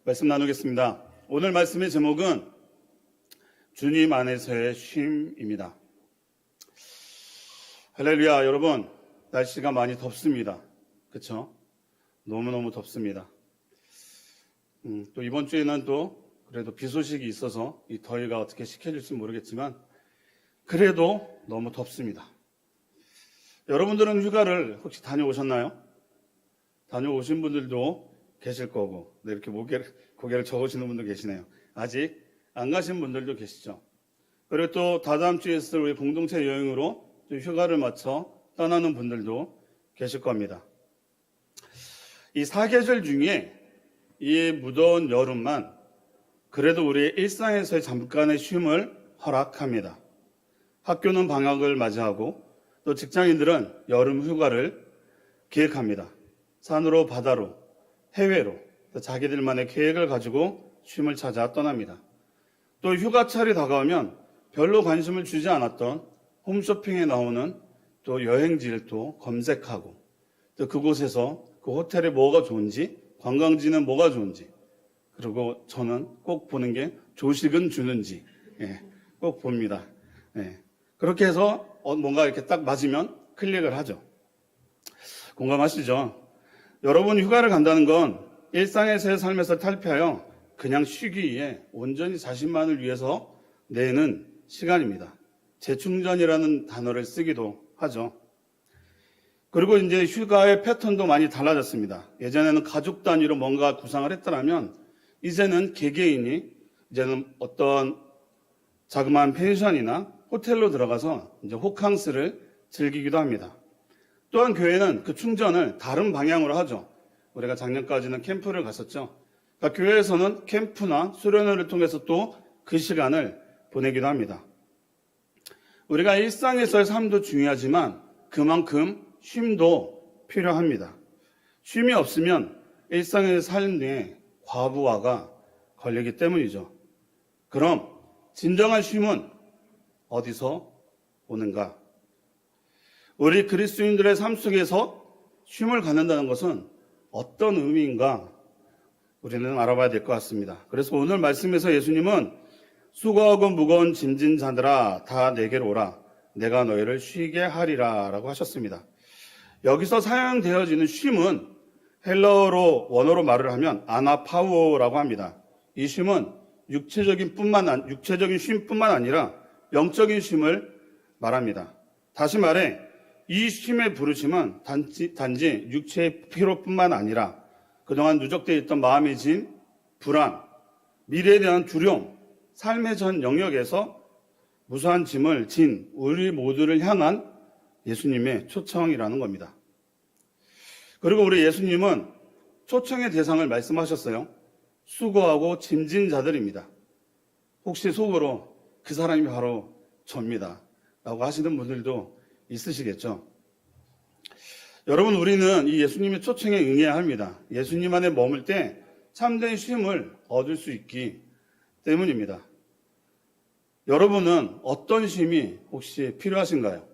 말씀 나누겠습니다. 오늘 말씀의 제목은 주님 안에서의 쉼입니다. 할렐루야. 여러분, 날씨가 많이 덥습니다. 그렇죠? 너무너무 덥습니다. 또 이번 주에는 또 그래도 비 소식이 있어서 이 더위가 어떻게 식혀질지 모르겠지만 그래도 너무 덥습니다. 여러분들은 휴가를 혹시 다녀오셨나요? 다녀오신 분들도 계실 거고, 네, 이렇게 고개를 저으시는 분도 계시네요. 아직 안 가신 분들도 계시죠. 그리고 또 다다음 주에 있을 우리 공동체 여행으로 또 휴가를 맞춰 떠나는 분들도 계실 겁니다. 이 사계절 중에 이 무더운 여름만 그래도 우리의 일상에서의 잠깐의 쉼을 허락합니다. 학교는 방학을 맞이하고 또 직장인들은 여름 휴가를 계획합니다. 산으로 바다로 해외로 또 자기들만의 계획을 가지고 쉼을 찾아 떠납니다. 또 휴가철이 다가오면 별로 관심을 주지 않았던 홈쇼핑에 나오는 또 여행지를 검색하고 또 그곳에서 그 호텔에 뭐가 좋은지 관광지는 뭐가 좋은지 그리고 저는 꼭 보는 게 조식은 주는지 꼭 봅니다. 그렇게 해서 뭔가 이렇게 딱 맞으면 클릭을 하죠. 공감하시죠? 여러분 휴가를 간다는 건 일상에서의 삶에서 탈피하여 그냥 쉬기 위해 온전히 자신만을 위해서 내는 시간입니다. 재충전이라는 단어를 쓰기도 하죠. 그리고 이제 휴가의 패턴도 많이 달라졌습니다. 예전에는 가족 단위로 뭔가 구상을 했더라면 이제는 개개인이 이제는 어떤 자그마한 펜션이나 호텔로 들어가서 이제 호캉스를 즐기기도 합니다. 또한 교회는 그 충전을 다른 방향으로 하죠. 우리가 작년까지는 캠프를 갔었죠. 그러니까 교회에서는 캠프나 수련회를 통해서 또 그 시간을 보내기도 합니다. 우리가 일상에서의 삶도 중요하지만 그만큼 쉼도 필요합니다. 쉼이 없으면 일상의 삶에 과부하가 걸리기 때문이죠. 그럼 진정한 쉼은 어디서 오는가? 우리 그리스도인들의 삶 속에서 쉼을 갖는다는 것은 어떤 의미인가 우리는 알아봐야 될 것 같습니다. 그래서 오늘 말씀에서 예수님은 수고하고 무거운 짐진 자들아 다 내게로 오라 내가 너희를 쉬게 하리라 라고 하셨습니다. 여기서 사용되어지는 쉼은 헬라어로 원어로 말을 하면 아나파우오라고 합니다. 이 쉼은 육체적인 쉼뿐만 아니라 영적인 쉼을 말합니다. 다시 말해 이 쉼의 부르심은 단지 육체의 피로뿐만 아니라 그동안 누적되어 있던 마음의 짐, 불안, 미래에 대한 두려움, 삶의 전 영역에서 무수한 짐을 진 우리 모두를 향한 예수님의 초청이라는 겁니다. 그리고 우리 예수님은 초청의 대상을 말씀하셨어요. 수고하고 짐진 자들입니다. 혹시 속으로 그 사람이 바로 접니다 라고 하시는 분들도 있으시겠죠. 여러분 우리는 이 예수님의 초청에 응해야 합니다. 예수님 안에 머물 때 참된 쉼을 얻을 수 있기 때문입니다. 여러분은 어떤 쉼이 혹시 필요하신가요?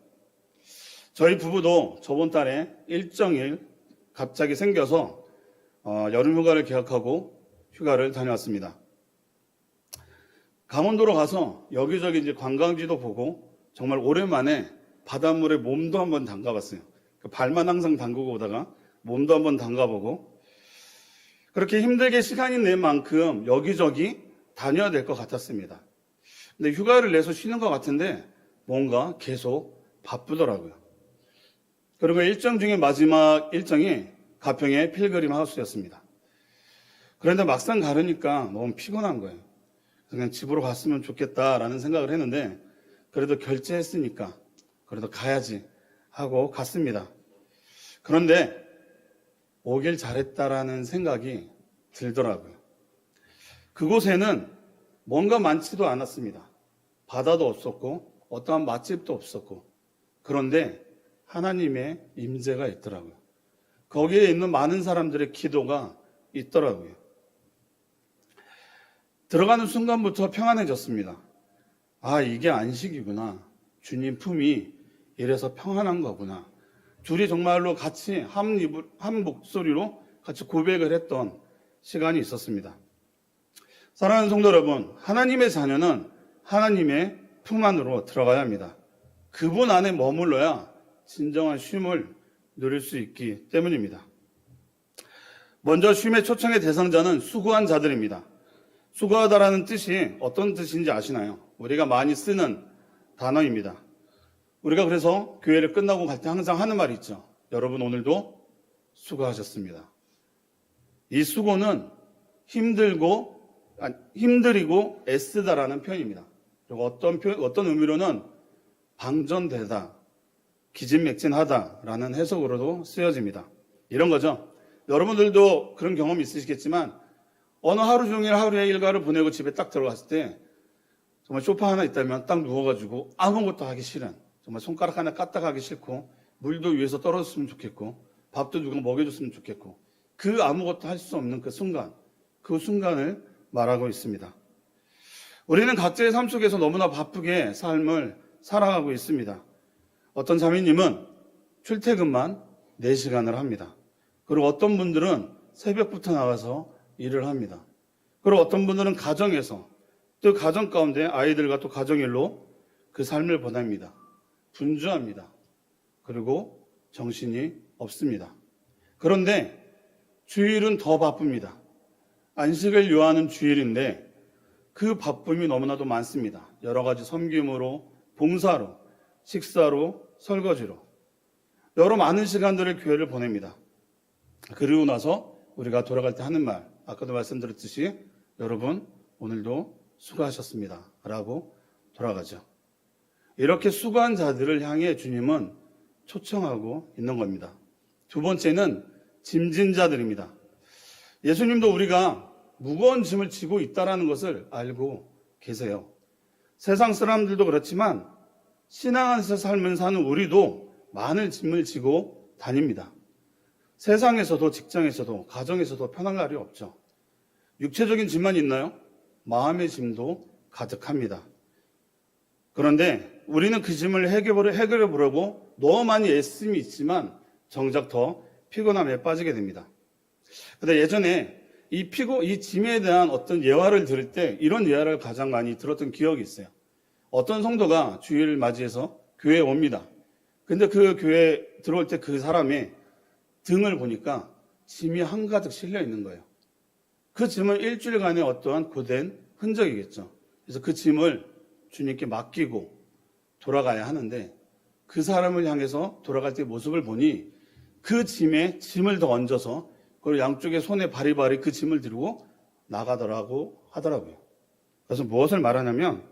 저희 부부도 저번 달에 일정일 갑자기 생겨서 여름 휴가를 계획하고 휴가를 다녀왔습니다. 강원도로 가서 여기저기 이제 관광지도 보고 정말 오랜만에 바닷물에 몸도 한번 담가봤어요. 발만 항상 담그고 오다가 몸도 한번 담가보고 그렇게 힘들게 시간이 낸 만큼 여기저기 다녀야 될 것 같았습니다. 근데 휴가를 내서 쉬는 것 같은데 뭔가 계속 바쁘더라고요. 그리고 일정 중에 마지막 일정이 가평의 필그림 하우스였습니다. 그런데 막상 가려니까 너무 피곤한 거예요. 그냥 집으로 갔으면 좋겠다라는 생각을 했는데 그래도 결제했으니까 그래도 가야지 하고 갔습니다. 그런데 오길 잘했다라는 생각이 들더라고요. 그곳에는 뭔가 많지도 않았습니다. 바다도 없었고 어떠한 맛집도 없었고 그런데 하나님의 임재가 있더라고요. 거기에 있는 많은 사람들의 기도가 있더라고요. 들어가는 순간부터 평안해졌습니다. 아, 이게 안식이구나. 주님 품이 이래서 평안한 거구나. 둘이 정말로 같이 한 목소리로 같이 고백을 했던 시간이 있었습니다. 사랑하는 성도 여러분, 하나님의 자녀는 하나님의 품 안으로 들어가야 합니다. 그분 안에 머물러야 진정한 쉼을 누릴 수 있기 때문입니다. 먼저 쉼의 초청의 대상자는 수고한 자들입니다. 수고하다라는 뜻이 어떤 뜻인지 아시나요? 우리가 많이 쓰는 단어입니다. 우리가 그래서 교회를 끝나고 갈 때 항상 하는 말이 있죠. 여러분 오늘도 수고하셨습니다. 이 수고는 힘들이고 애쓰다라는 표현입니다. 그리고 어떤 의미로는 방전되다, 기진맥진하다라는 해석으로도 쓰여집니다. 이런 거죠. 여러분들도 그런 경험이 있으시겠지만 어느 하루 종일 하루의 일과를 보내고 집에 딱 들어갔을 때 정말 소파 하나 있다면 딱 누워가지고 아무것도 하기 싫은, 정말 손가락 하나 까딱하기 싫고 물도 위에서 떨어졌으면 좋겠고 밥도 누가 먹여줬으면 좋겠고 그 아무것도 할 수 없는 그 순간을 말하고 있습니다. 우리는 각자의 삶 속에서 너무나 바쁘게 삶을 살아가고 있습니다. 어떤 자매님은 출퇴근만 4시간을 합니다. 그리고 어떤 분들은 새벽부터 나가서 일을 합니다. 그리고 어떤 분들은 가정에서 또 가정 가운데 아이들과 또 가정일로 그 삶을 보냅니다. 분주합니다. 그리고 정신이 없습니다. 그런데 주일은 더 바쁩니다. 안식을 요하는 주일인데 그 바쁨이 너무나도 많습니다. 여러 가지 섬김으로, 봉사로, 식사로, 설거지로 여러 많은 시간들을 교회를 보냅니다. 그리고 나서 우리가 돌아갈 때 하는 말, 아까도 말씀드렸듯이 여러분 오늘도 수고하셨습니다 라고 돌아가죠. 이렇게 수고한 자들을 향해 주님은 초청하고 있는 겁니다. 두 번째는 짐진 자들입니다. 예수님도 우리가 무거운 짐을 지고 있다는 것을 알고 계세요. 세상 사람들도 그렇지만 신앙 안에서 삶을 사는 우리도 많은 짐을 지고 다닙니다. 세상에서도 직장에서도 가정에서도 편한 날이 없죠. 육체적인 짐만 있나요? 마음의 짐도 가득합니다. 그런데 우리는 그 짐을 해결해 보려고 너무 많이 애씀이 있지만 정작 더 피곤함에 빠지게 됩니다. 근데 예전에 이 짐에 대한 어떤 예화를 들을 때 이런 예화를 가장 많이 들었던 기억이 있어요. 어떤 성도가 주일을 맞이해서 교회에 옵니다. 근데 그 교회에 들어올 때 그 사람의 등을 보니까 짐이 한가득 실려 있는 거예요. 그 짐은 일주일간의 어떠한 고된 흔적이겠죠. 그래서 그 짐을 주님께 맡기고 돌아가야 하는데 그 사람을 향해서 돌아갈 때 모습을 보니 그 짐에 짐을 더 얹어서 그리고 양쪽에 손에 바리바리 그 짐을 들고 나가더라고 하더라고요. 그래서 무엇을 말하냐면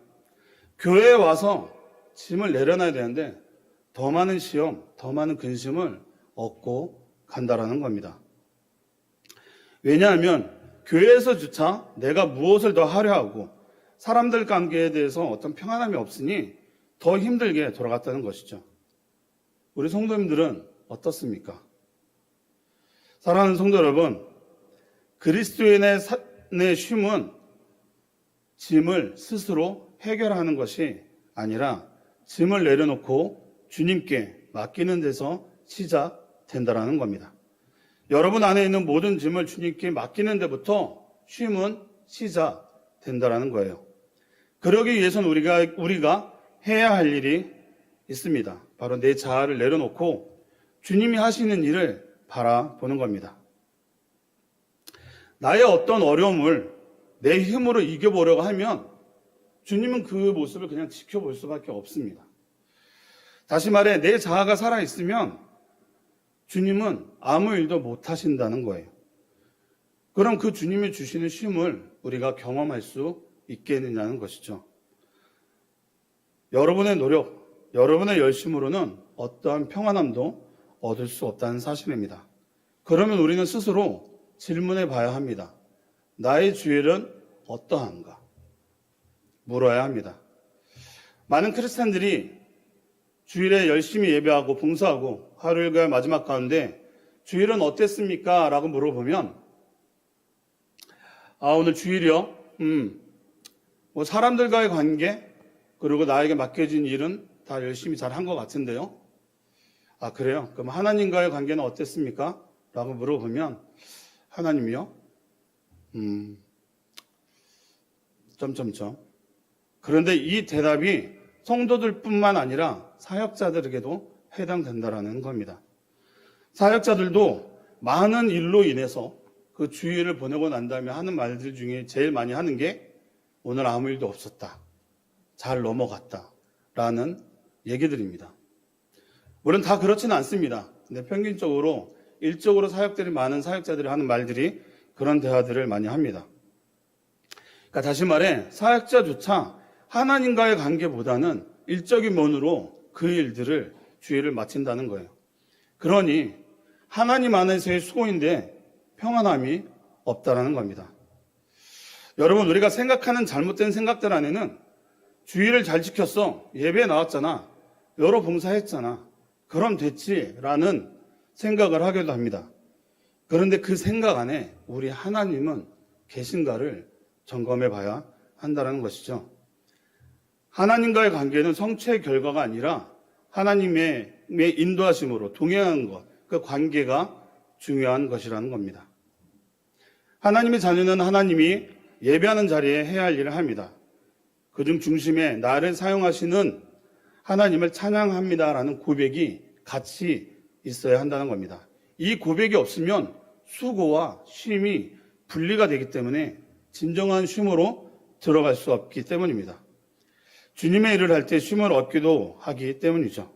교회에 와서 짐을 내려놔야 되는데 더 많은 시험, 더 많은 근심을 얻고 간다라는 겁니다. 왜냐하면 교회에서조차 내가 무엇을 더 하려 하고 사람들 관계에 대해서 어떤 평안함이 없으니 더 힘들게 돌아갔다는 것이죠. 우리 성도님들은 어떻습니까? 사랑하는 성도 여러분, 그리스도인의 쉼은 짐을 스스로 해결하는 것이 아니라 짐을 내려놓고 주님께 맡기는 데서 시작된다는 겁니다. 여러분 안에 있는 모든 짐을 주님께 맡기는 데부터 쉼은 시작된다는 거예요. 그러기 위해서는 우리가 해야 할 일이 있습니다. 바로 내 자아를 내려놓고 주님이 하시는 일을 바라보는 겁니다. 나의 어떤 어려움을 내 힘으로 이겨보려고 하면 주님은 그 모습을 그냥 지켜볼 수밖에 없습니다. 다시 말해 내 자아가 살아있으면 주님은 아무 일도 못하신다는 거예요. 그럼 그 주님이 주시는 쉼을 우리가 경험할 수 있겠느냐는 것이죠. 여러분의 노력, 여러분의 열심으로는 어떠한 평안함도 얻을 수 없다는 사실입니다. 그러면 우리는 스스로 질문해 봐야 합니다. 나의 주일은 어떠한가? 물어야 합니다. 많은 크리스찬들이 주일에 열심히 예배하고 봉사하고 하루 일과의 마지막 가운데 주일은 어땠습니까? 라고 물어보면 오늘 주일이요? 뭐 사람들과의 관계 그리고 나에게 맡겨진 일은 다 열심히 잘 한 것 같은데요. 그래요? 그럼 하나님과의 관계는 어땠습니까? 라고 물어보면 하나님이요? 점점점. 그런데 이 대답이 성도들뿐만 아니라 사역자들에게도 해당된다라는 겁니다. 사역자들도 많은 일로 인해서 그 주일을 보내고 난 다음에 하는 말들 중에 제일 많이 하는 게 오늘 아무 일도 없었다, 잘 넘어갔다 라는 얘기들입니다. 물론 다 그렇지는 않습니다. 근데 평균적으로 일적으로 사역들이 많은 사역자들이 하는 말들이 그런 대화들을 많이 합니다. 그러니까 다시 말해 사역자조차 하나님과의 관계보다는 일적인 면으로 그 일들을 주일을 마친다는 거예요. 그러니 하나님 안에서의 수고인데 평안함이 없다라는 겁니다. 여러분, 우리가 생각하는 잘못된 생각들 안에는 주일을 잘 지켰어, 예배에 나왔잖아, 여러 봉사했잖아, 그럼 됐지라는 생각을 하기도 합니다. 그런데 그 생각 안에 우리 하나님은 계신가를 점검해 봐야 한다는 것이죠. 하나님과의 관계는 성취의 결과가 아니라 하나님의 인도하심으로 동행하는 것, 그 관계가 중요한 것이라는 겁니다. 하나님의 자녀는 하나님이 예배하는 자리에 해야 할 일을 합니다. 그중 중심에 나를 사용하시는 하나님을 찬양합니다라는 고백이 같이 있어야 한다는 겁니다. 이 고백이 없으면 수고와 쉼이 분리가 되기 때문에 진정한 쉼으로 들어갈 수 없기 때문입니다. 주님의 일을 할 때 쉼을 얻기도 하기 때문이죠.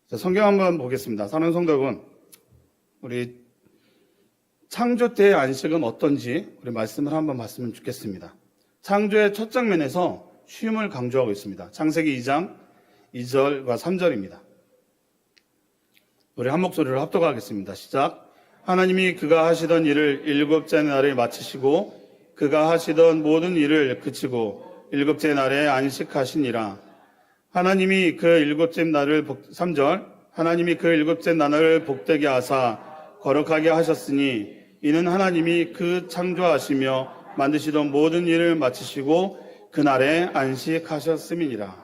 자, 성경 한번 보겠습니다. 사랑하는 성도 여러분, 우리 창조 때의 안식은 어떤지 우리 말씀을 한번 봤으면 좋겠습니다. 창조의 첫 장면에서 쉼을 강조하고 있습니다. 창세기 2장 2절과 3절입니다. 우리 한 목소리로 합독하겠습니다. 시작. 하나님이 그가 하시던 일을 일곱째 날에 마치시고 그가 하시던 모든 일을 그치고 일곱째 날에 안식하시니라. 하나님이 그 일곱째 날을 3절. 하나님이 그 일곱째 날을 복되게 하사 거룩하게 하셨으니 이는 하나님이 그 창조하시며 만드시던 모든 일을 마치시고 그날에 안식하셨음이니라.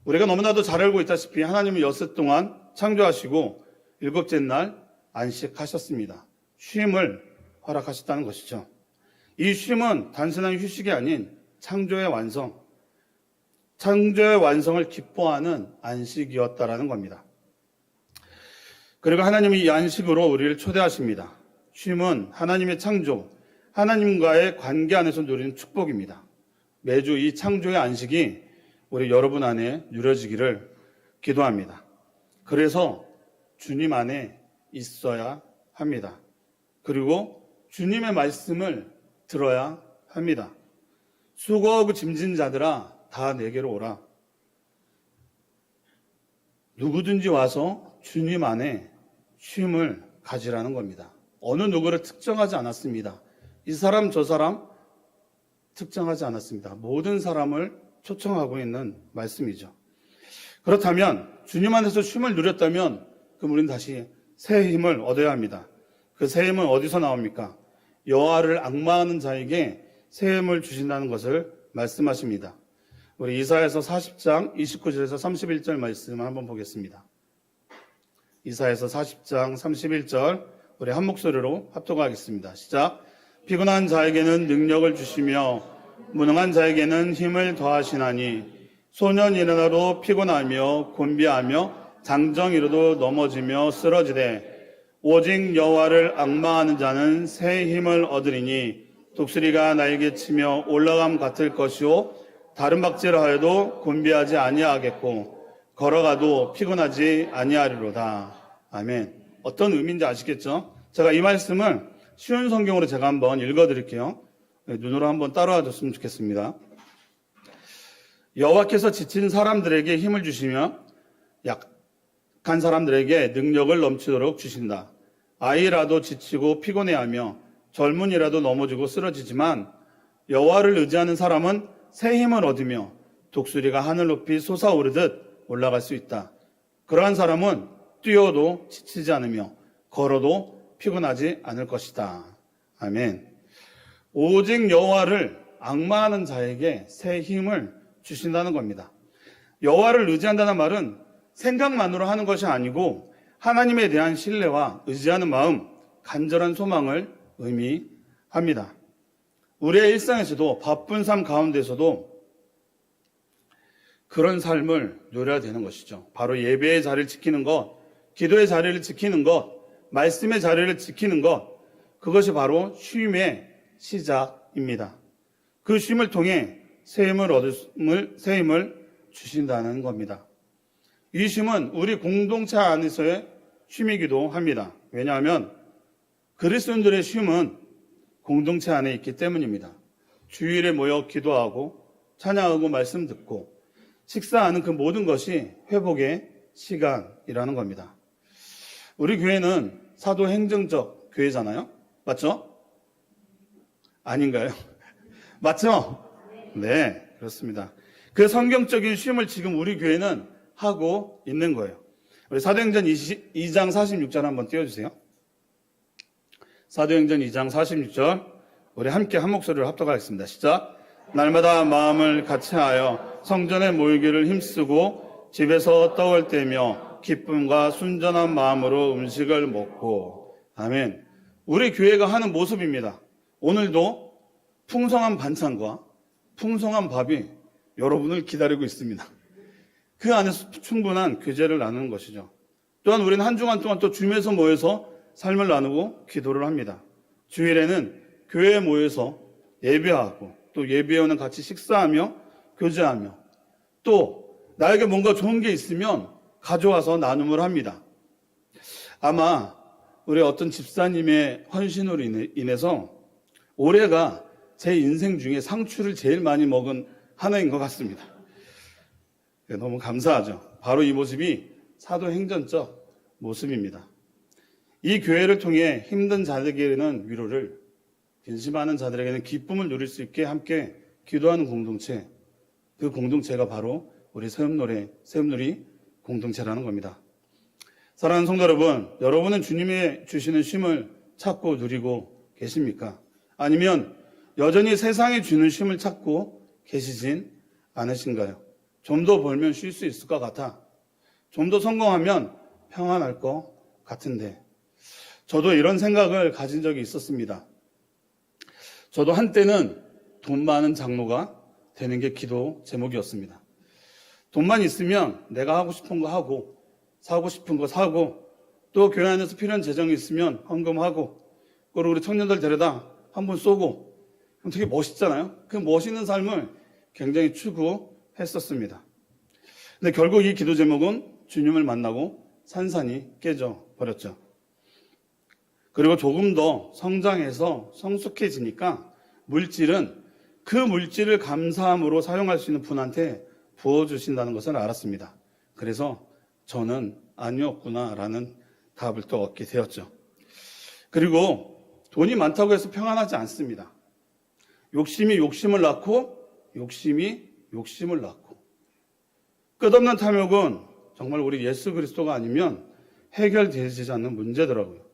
우리가 너무나도 잘 알고 있다시피 하나님은 여섯 동안 창조하시고 일곱째 날 안식하셨습니다. 쉼을 허락하셨다는 것이죠. 이 쉼은 단순한 휴식이 아닌 창조의 완성을 기뻐하는 안식이었다라는 겁니다. 그리고 하나님이 이 안식으로 우리를 초대하십니다. 쉼은 하나님의 창조, 하나님과의 관계 안에서 누리는 축복입니다. 매주 이 창조의 안식이 우리 여러분 안에 누려지기를 기도합니다. 그래서 주님 안에 있어야 합니다. 그리고 주님의 말씀을 들어야 합니다. 수고하고 짐진 자들아 다 내게로 오라. 누구든지 와서 주님 안에 쉼을 가지라는 겁니다. 어느 누구를 특정하지 않았습니다. 이 사람 저 사람 특정하지 않았습니다. 모든 사람을 초청하고 있는 말씀이죠. 그렇다면 주님 안에서 쉼을 누렸다면 그럼 우리는 다시 새 힘을 얻어야 합니다. 그 새 힘은 어디서 나옵니까? 여호와를 앙마하는 자에게 새 힘을 주신다는 것을 말씀하십니다. 우리 이사야서 40장 29절에서 31절 말씀을 한번 보겠습니다. 이사야서 40장 31절 우리 한 목소리로 합독하겠습니다. 시작. 피곤한 자에게는 능력을 주시며 무능한 자에게는 힘을 더하시나니 소년 일어나도 피곤하며 곤비하며 장정 이루도 넘어지며 쓰러지되 오직 여호와를 앙마하는 자는 새 힘을 얻으리니 독수리가 날개치며 올라감 같을 것이요 다른 박질을 하여도 곤비하지 아니하겠고 걸어가도 피곤하지 아니하리로다. 아멘. 어떤 의미인지 아시겠죠? 제가 이 말씀을 쉬운 성경으로 제가 한번 읽어드릴게요. 눈으로 한번 따라와 줬으면 좋겠습니다. 여호와께서 지친 사람들에게 힘을 주시며 약한 사람들에게 능력을 넘치도록 주신다. 아이라도 지치고 피곤해하며 젊은이라도 넘어지고 쓰러지지만 여호와를 의지하는 사람은 새 힘을 얻으며 독수리가 하늘 높이 솟아오르듯 올라갈 수 있다. 그러한 사람은 뛰어도 지치지 않으며 걸어도 피곤하지 않을 것이다. 아멘. 오직 여호와를 앙마하는 자에게 새 힘을 주신다는 겁니다. 여호와를 의지한다는 말은 생각만으로 하는 것이 아니고 하나님에 대한 신뢰와 의지하는 마음, 간절한 소망을 의미합니다. 우리의 일상에서도 바쁜 삶 가운데서도 그런 삶을 누려야 되는 것이죠. 바로 예배의 자리를 지키는 것, 기도의 자리를 지키는 것, 말씀의 자리를 지키는 것, 그것이 바로 쉼의 시작입니다. 그 쉼을 통해 새 힘을 주신다는 겁니다. 이 쉼은 우리 공동체 안에서의 쉼이기도 합니다. 왜냐하면 그리스도인들의 쉼은 공동체 안에 있기 때문입니다. 주일에 모여 기도하고 찬양하고 말씀 듣고 식사하는 그 모든 것이 회복의 시간이라는 겁니다. 우리 교회는 사도행정적 교회잖아요. 맞죠? 아닌가요? 맞죠? 네, 그렇습니다. 그 성경적인 쉼을 지금 우리 교회는 하고 있는 거예요. 우리 사도행전 2장 46절 한번 띄워주세요. 사도행전 2장 46절 우리 함께 한 목소리로 합독하겠습니다. 시작. 날마다 마음을 같이하여 성전에 모이기를 힘쓰고 집에서 떡을 떼며 기쁨과 순전한 마음으로 음식을 먹고. 아멘. 우리 교회가 하는 모습입니다. 오늘도 풍성한 반찬과 풍성한 밥이 여러분을 기다리고 있습니다. 그 안에서 충분한 교제를 나누는 것이죠. 또한 우리는 한 주간 동안 또 주님에서 모여서 삶을 나누고 기도를 합니다. 주일에는 교회에 모여서 예배하고 또 예배원은 같이 식사하며 교제하며 또 나에게 뭔가 좋은 게 있으면 가져와서 나눔을 합니다. 아마 우리 어떤 집사님의 헌신으로 인해서 올해가 제 인생 중에 상추를 제일 많이 먹은 하나인 것 같습니다. 너무 감사하죠. 바로 이 모습이 사도행전적 모습입니다. 이 교회를 통해 힘든 자들에게는 위로를, 근심하는 자들에게는 기쁨을 누릴 수 있게 함께 기도하는 공동체, 그 공동체가 바로 우리 새음누리 공동체라는 겁니다. 사랑하는 성도 여러분, 여러분은 주님의 주시는 쉼을 찾고 누리고 계십니까? 아니면 여전히 세상이 주는 쉼을 찾고 계시진 않으신가요? 좀 더 벌면 쉴 수 있을 것 같아. 좀 더 성공하면 평안할 것 같은데. 저도 이런 생각을 가진 적이 있었습니다. 저도 한때는 돈 많은 장로가 되는 게 기도 제목이었습니다. 돈만 있으면 내가 하고 싶은 거 하고 사고 싶은 거 사고 또 교회 안에서 필요한 재정이 있으면 헌금하고 그리고 우리 청년들 데려다 한번 쏘고 되게 멋있잖아요. 그 멋있는 삶을 굉장히 추구했었습니다. 근데 결국 이 기도 제목은 주님을 만나고 산산이 깨져 버렸죠. 그리고 조금 더 성장해서 성숙해지니까 그 물질을 감사함으로 사용할 수 있는 분한테 부어주신다는 것을 알았습니다. 그래서 저는 아니었구나라는 답을 또 얻게 되었죠. 그리고 돈이 많다고 해서 평안하지 않습니다. 욕심이 욕심을 낳고 욕심이 욕심을 낳고 끝없는 탐욕은 정말 우리 예수 그리스도가 아니면 해결되지 않는 문제더라고요.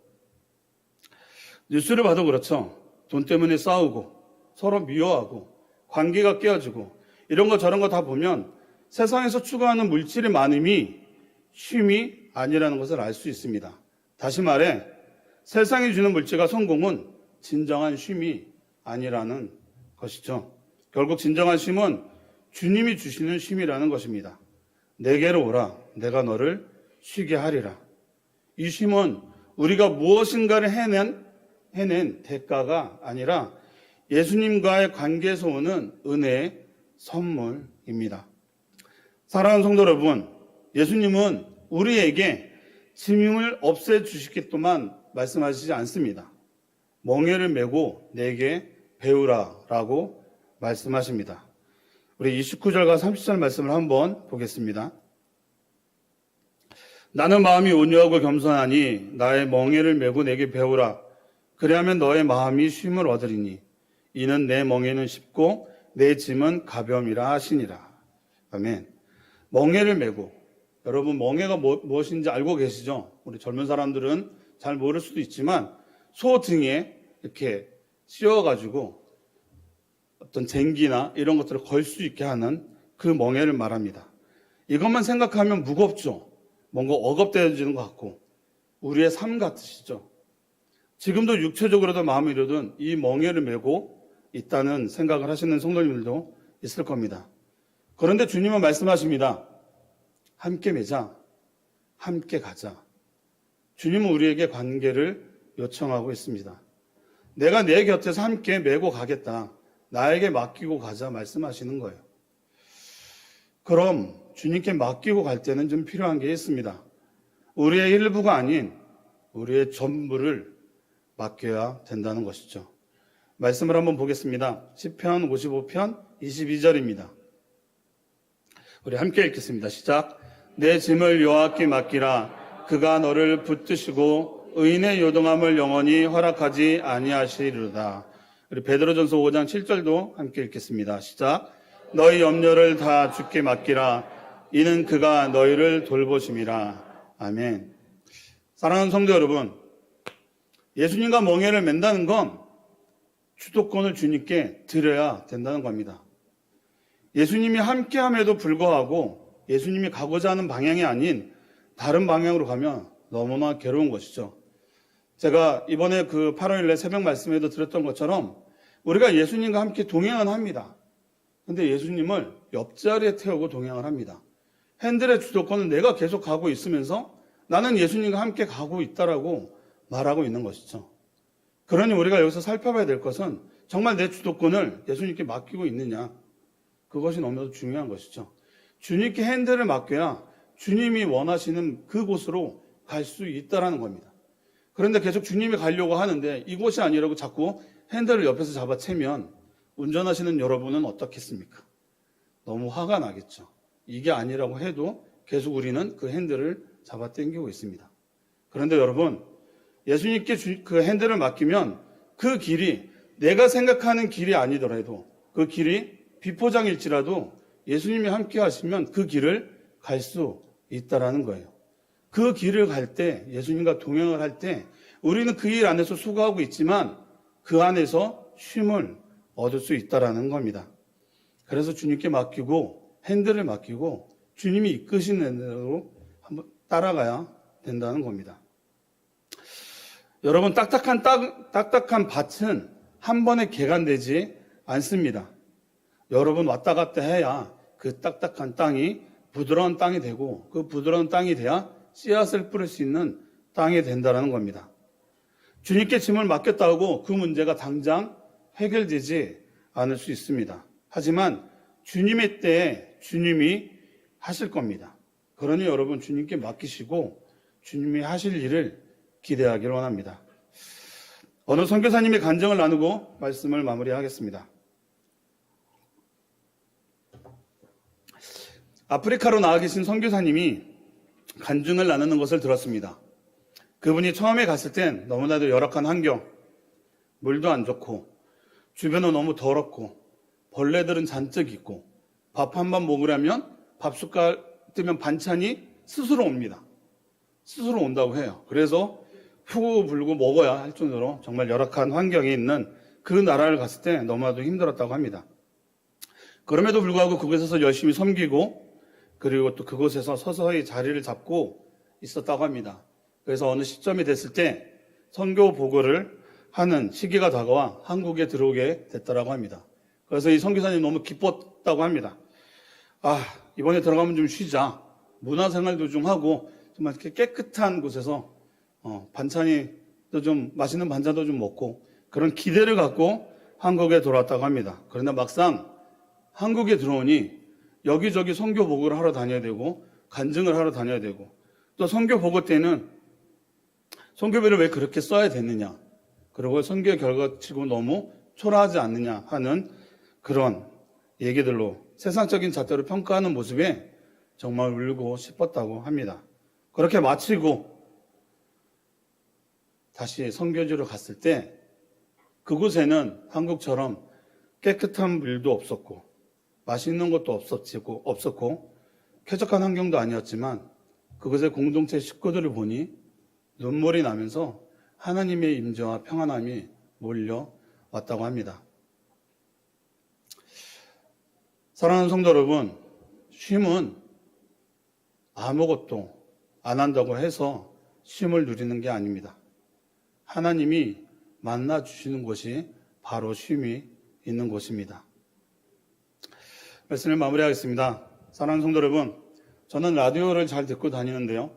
뉴스를 봐도 그렇죠. 돈 때문에 싸우고 서로 미워하고 관계가 깨어지고 이런 거 저런 거 다 보면 세상에서 추구하는 물질이 많음이 쉼이 아니라는 것을 알 수 있습니다. 다시 말해 세상이 주는 물질과 성공은 진정한 쉼이 아니라는 것이죠. 결국 진정한 쉼은 주님이 주시는 쉼이라는 것입니다. 내게로 오라 내가 너를 쉬게 하리라. 이 쉼은 우리가 무엇인가를 해낸 대가가 아니라 예수님과의 관계에서 오는 은혜의 선물입니다. 사랑하는 성도 여러분, 예수님은 우리에게 짐을 없애주시겠도만 말씀하시지 않습니다. 멍에를 메고 내게 배우라 라고 말씀하십니다. 우리 29절과 30절 말씀을 한번 보겠습니다. 나는 마음이 온유하고 겸손하니 나의 멍에를 메고 내게 배우라. 그리하면 너의 마음이 쉼을 얻으리니 이는 내 멍에는 쉽고 내 짐은 가벼움이라 하시니라. 아멘. 멍에를 메고, 여러분 멍에가 무엇인지 알고 계시죠? 우리 젊은 사람들은 잘 모를 수도 있지만 소 등에 이렇게 씌워가지고 어떤 쟁기나 이런 것들을 걸 수 있게 하는 그 멍에를 말합니다. 이것만 생각하면 무겁죠. 뭔가 억압되어지는 것 같고 우리의 삶 같으시죠. 지금도 육체적으로도 마음이로든 이 멍에를 메고 있다는 생각을 하시는 성도님들도 있을 겁니다. 그런데 주님은 말씀하십니다. 함께 매자, 함께 가자. 주님은 우리에게 관계를 요청하고 있습니다. 내가 내 곁에서 함께 메고 가겠다. 나에게 맡기고 가자 말씀하시는 거예요. 그럼 주님께 맡기고 갈 때는 좀 필요한 게 있습니다. 우리의 일부가 아닌 우리의 전부를 맡겨야 된다는 것이죠. 말씀을 한번 보겠습니다. 시편 55편 22절입니다. 우리 함께 읽겠습니다. 시작. 내 짐을 여호와께 맡기라. 그가 너를 붙드시고 의인의 요동함을 영원히 허락하지 아니하시리로다. 우리 베드로전서 5장 7절도 함께 읽겠습니다. 시작. 너희 염려를 다 주께 맡기라. 이는 그가 너희를 돌보심이라. 아멘. 사랑하는 성도 여러분, 예수님과 멍에를 맨다는 건 주도권을 주님께 드려야 된다는 겁니다. 예수님이 함께함에도 불구하고 예수님이 가고자 하는 방향이 아닌 다른 방향으로 가면 너무나 괴로운 것이죠. 제가 이번에 그 8월일에 새벽 말씀에도 드렸던 것처럼 우리가 예수님과 함께 동행은 합니다. 근데 예수님을 옆자리에 태우고 동행을 합니다. 핸들의 주도권은 내가 계속 가고 있으면서 나는 예수님과 함께 가고 있다라고 말하고 있는 것이죠. 그러니 우리가 여기서 살펴봐야 될 것은 정말 내 주도권을 예수님께 맡기고 있느냐. 그것이 너무나도 중요한 것이죠. 주님께 핸들을 맡겨야 주님이 원하시는 그곳으로 갈 수 있다는 겁니다. 그런데 계속 주님이 가려고 하는데 이곳이 아니라고 자꾸 핸들을 옆에서 잡아채면 운전하시는 여러분은 어떻겠습니까? 너무 화가 나겠죠. 이게 아니라고 해도 계속 우리는 그 핸들을 잡아 당기고 있습니다. 그런데 여러분, 예수님께 그 핸들을 맡기면 그 길이 내가 생각하는 길이 아니더라도 그 길이 비포장일지라도 예수님이 함께 하시면 그 길을 갈 수 있다라는 거예요. 그 길을 갈 때, 예수님과 동행을 할 때 우리는 그 일 안에서 수고하고 있지만 그 안에서 쉼을 얻을 수 있다라는 겁니다. 그래서 주님께 맡기고 핸들을 맡기고 주님이 이끄시는 대로 한번 따라가야 된다는 겁니다. 여러분, 딱딱한 밭은 한 번에 개간되지 않습니다. 여러분 왔다 갔다 해야 그 딱딱한 땅이 부드러운 땅이 되고 그 부드러운 땅이 돼야 씨앗을 뿌릴 수 있는 땅이 된다는 겁니다. 주님께 짐을 맡겼다 하고 그 문제가 당장 해결되지 않을 수 있습니다. 하지만 주님의 때에 주님이 하실 겁니다. 그러니 여러분 주님께 맡기시고 주님이 하실 일을 기대하기를 원합니다. 어느 선교사님이 간증을 나누고 말씀을 마무리하겠습니다. 아프리카로 나와 계신 선교사님이 간증을 나누는 것을 들었습니다. 그분이 처음에 갔을 땐 너무나도 열악한 환경, 물도 안 좋고 주변은 너무 더럽고 벌레들은 잔뜩 있고 밥 한 번 먹으려면 밥숟갈 뜨면 반찬이 스스로 옵니다. 스스로 온다고 해요. 그래서 후 불고 먹어야 할 정도로 정말 열악한 환경에 있는 그 나라를 갔을 때 너무나도 힘들었다고 합니다. 그럼에도 불구하고 그곳에서 열심히 섬기고 그리고 또 그곳에서 서서히 자리를 잡고 있었다고 합니다. 그래서 어느 시점이 됐을 때 선교 보고를 하는 시기가 다가와 한국에 들어오게 됐다고 합니다. 그래서 이 선교사님 너무 기뻤다고 합니다. 이번에 들어가면 좀 쉬자. 문화생활도 좀 하고 정말 이렇게 깨끗한 곳에서 반찬이 또 좀 맛있는 반찬도 좀 먹고 그런 기대를 갖고 한국에 돌아왔다고 합니다. 그런데 막상 한국에 들어오니 여기저기 선교 보고를 하러 다녀야 되고 간증을 하러 다녀야 되고 또 선교 보고 때는 선교비를 왜 그렇게 써야 되느냐, 그리고 선교 결과치고 너무 초라하지 않느냐 하는 그런 얘기들로 세상적인 잣대로 평가하는 모습에 정말 울고 싶었다고 합니다. 그렇게 마치고 다시 선교지로 갔을 때 그곳에는 한국처럼 깨끗한 물도 없었고 맛있는 것도 없었고 쾌적한 환경도 아니었지만 그곳의 공동체 식구들을 보니 눈물이 나면서 하나님의 임재와 평안함이 몰려왔다고 합니다. 사랑하는 성도 여러분, 쉼은 아무것도 안 한다고 해서 쉼을 누리는 게 아닙니다. 하나님이 만나 주시는 곳이 바로 쉼이 있는 곳입니다. 말씀을 마무리하겠습니다. 사랑하는 성도 여러분, 저는 라디오를 잘 듣고 다니는데요.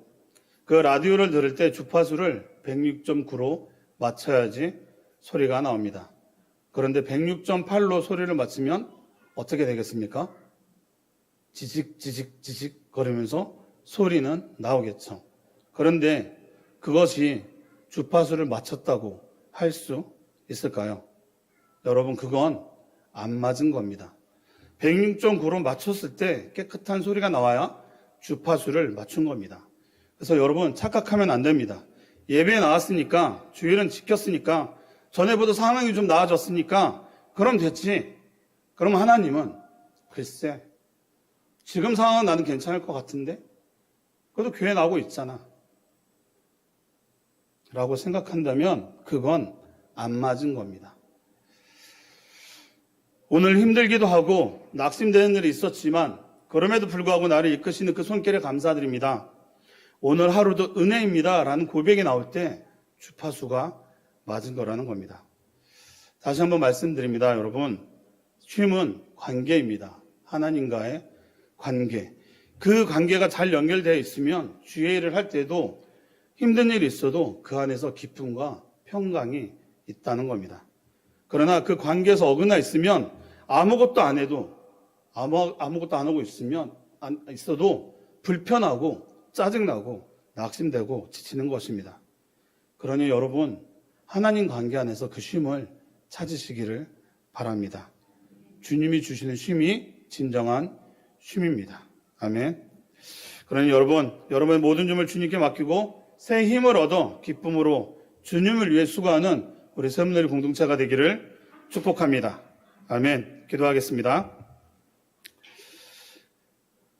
그 라디오를 들을 때 주파수를 106.9로 맞춰야지 소리가 나옵니다. 그런데 106.8로 소리를 맞추면 어떻게 되겠습니까? 지직 거리면서 소리는 나오겠죠. 그런데 그것이 주파수를 맞췄다고 할 수 있을까요? 여러분, 그건 안 맞은 겁니다. 106.9로 맞췄을 때 깨끗한 소리가 나와야 주파수를 맞춘 겁니다. 그래서 여러분, 착각하면 안 됩니다. 예배에 나왔으니까, 주일은 지켰으니까, 전에보다 상황이 좀 나아졌으니까 그럼 됐지. 그럼 하나님은 글쎄, 지금 상황은 나는 괜찮을 것 같은데 그래도 교회 나오고 있잖아 라고 생각한다면 그건 안 맞은 겁니다. 오늘 힘들기도 하고 낙심되는 일이 있었지만 그럼에도 불구하고 나를 이끄시는 그 손길에 감사드립니다. 오늘 하루도 은혜입니다 라는 고백이 나올 때 주파수가 맞은 거라는 겁니다. 다시 한번 말씀드립니다. 여러분, 쉼은 관계입니다. 하나님과의 관계. 그 관계가 잘 연결되어 있으면 주의 일을 할 때도 힘든 일이 있어도 그 안에서 기쁨과 평강이 있다는 겁니다. 그러나 그 관계에서 어긋나 있으면 아무것도 안 해도 아무것도 안 하고 있어도 불편하고 짜증나고 낙심되고 지치는 것입니다. 그러니 여러분, 하나님 관계 안에서 그 쉼을 찾으시기를 바랍니다. 주님이 주시는 쉼이 진정한 쉼입니다. 아멘. 그러니 여러분의 모든 짐을 주님께 맡기고 새 힘을 얻어 기쁨으로 주님을 위해 수고하는 우리 세문누리 공동체가 되기를 축복합니다. 아멘. 기도하겠습니다.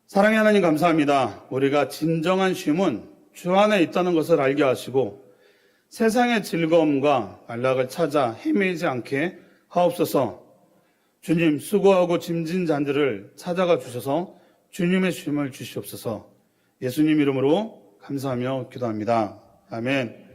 사랑의 하나님 감사합니다. 우리가 진정한 쉼은 주 안에 있다는 것을 알게 하시고 세상의 즐거움과 안락을 찾아 헤매지 않게 하옵소서. 주님, 수고하고 짐진 자들을 찾아가 주셔서 주님의 쉼을 주시옵소서. 예수님 이름으로 감사하며 기도합니다. 아멘.